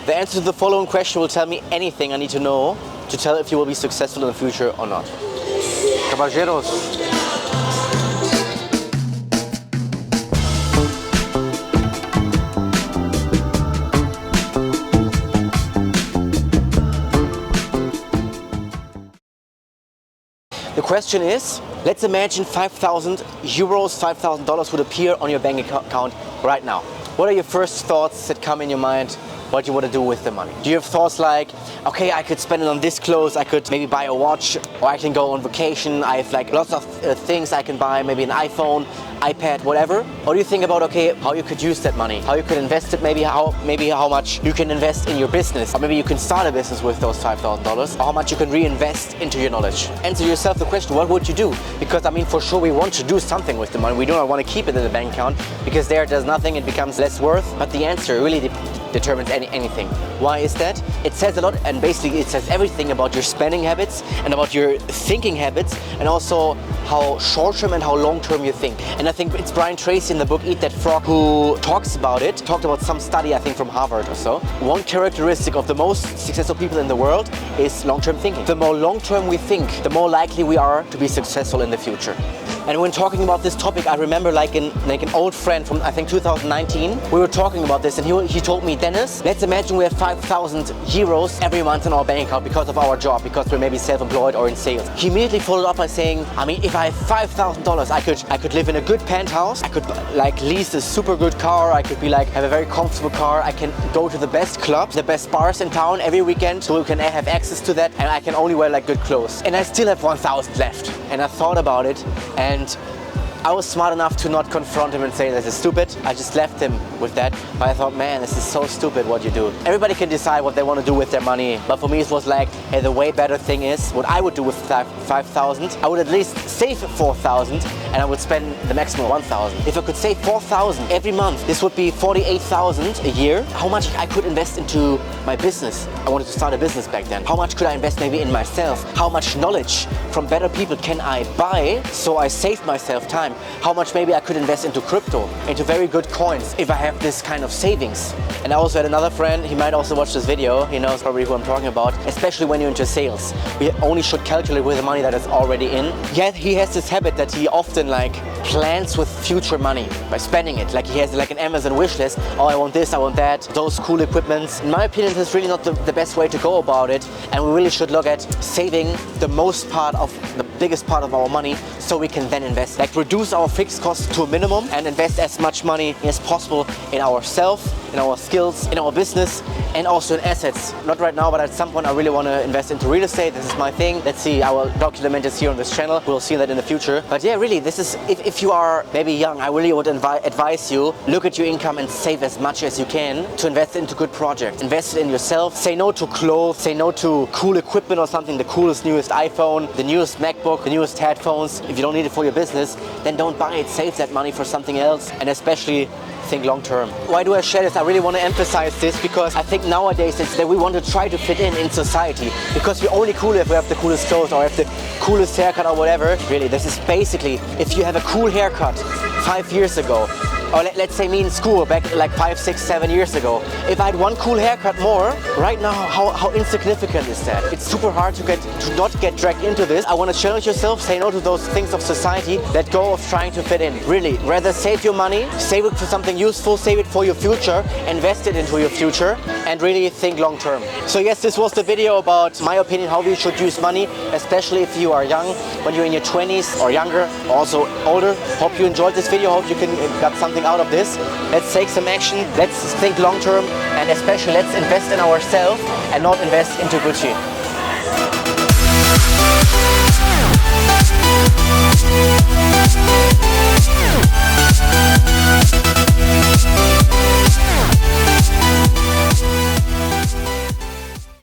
The answer to the following question will tell me anything I need to know to tell if you will be successful in the future or not. Caballeros. The question is, let's imagine 5,000 euros, $5,000 would appear on your bank account right now. What are your first thoughts that come in your mind? What you want to do with the money? Do you have thoughts like, okay, I could spend it on this clothes, I could maybe buy a watch, or I can go on vacation, I have like lots of things I can buy, maybe an iPhone, iPad, whatever? Or do you think about, okay, how you could use that money, how you could invest it, maybe how much you can invest in your business, or maybe you can start a business with those $5,000, or how much you can reinvest into your knowledge? Answer yourself the question, what would you do? Because I mean, for sure we want to do something with the money. We do not want to keep it in the bank account because there it does nothing, it becomes less worth. But the answer really determines anything. Why is that? It says a lot, and basically it says everything about your spending habits and about your thinking habits, and also how short-term and how long-term you think. And I think it's Brian Tracy in the book Eat That Frog who talked about some study, I think from Harvard or so. One characteristic of the most successful people in the world is long-term thinking. The more long-term we think, the more likely we are to be successful in the future. And when talking about this topic, I remember like an old friend from I think 2019, we were talking about this, and he told me, Dennis, let's imagine we have 5,000 euros every month in our bank account because of our job, because we're maybe self-employed or in sales. He immediately followed up by saying, I mean, if I have $5,000, I could live in a good penthouse, I could like lease a super good car, I could be like have a very comfortable car, I can go to the best clubs, the best bars in town every weekend, so we can have access to that, and I can only wear like good clothes. And I still have 1,000 left. And I thought about it, and I was smart enough to not confront him and say this is stupid. I just left him with that. But I thought, man, this is so stupid what you do. Everybody can decide what they want to do with their money. But for me, it was like, hey, the way better thing is what I would do with 5,000. I would at least save 4,000 and I would spend the maximum 1,000. If I could save 4,000 every month, this would be 48,000 a year. How much I could invest into my business? I wanted to start a business back then. How much could I invest maybe in myself? How much knowledge from better people can I buy so I save myself time? How much maybe I could invest into crypto, into very good coins if I have this kind of savings. And I also had another friend, he might also watch this video, he knows probably who I'm talking about, especially when you're into sales. We only should calculate with the money that is already in. Yet he has this habit that he often like plans with future money by spending it. Like he has like an Amazon wish list, oh I want this, I want that, those cool equipments. In my opinion, this is really not the best way to go about it, and we really should look at saving the biggest part of our money so we can then invest. Like reduce our fixed costs to a minimum and invest as much money as possible in ourselves, in our skills, in our business, and also in assets. Not right now, but at some point I really want to invest into real estate. This is my thing. Let's see, I will document this here on this channel. We'll see that in the future. But yeah, really, this is, if you are maybe young, I really would advise you, look at your income and save as much as you can to invest into good projects. Invest in yourself. Say no to clothes, say no to cool equipment or something, the coolest, newest iPhone, the newest MacBook, the newest headphones. If you don't need it for your business, then don't buy it. Save that money for something else, and especially think long term. Why do I share this? I really want to emphasize this because I think nowadays it's that we want to try to fit in society, because we're only cool if we have the coolest clothes or have the coolest haircut or whatever. Really, this is basically, if you have a cool haircut 5 years ago, or let's say me in school back like 5, 6, 7 years ago, if I had one cool haircut more, right now, how insignificant is that? It's super hard to not get dragged into this. I want to challenge yourself, say no to those things of society, let go of trying to fit in. Really, rather save your money, save it for something useful, save it for your future, invest it into your future, and really think long term. So yes, this was the video about my opinion how we should use money, especially if you are young, when you're in your 20s or younger, also older. Hope you enjoyed this video, hope you got something out of this. Let's take some action, let's think long term, and especially let's invest in ourselves and not invest into Gucci.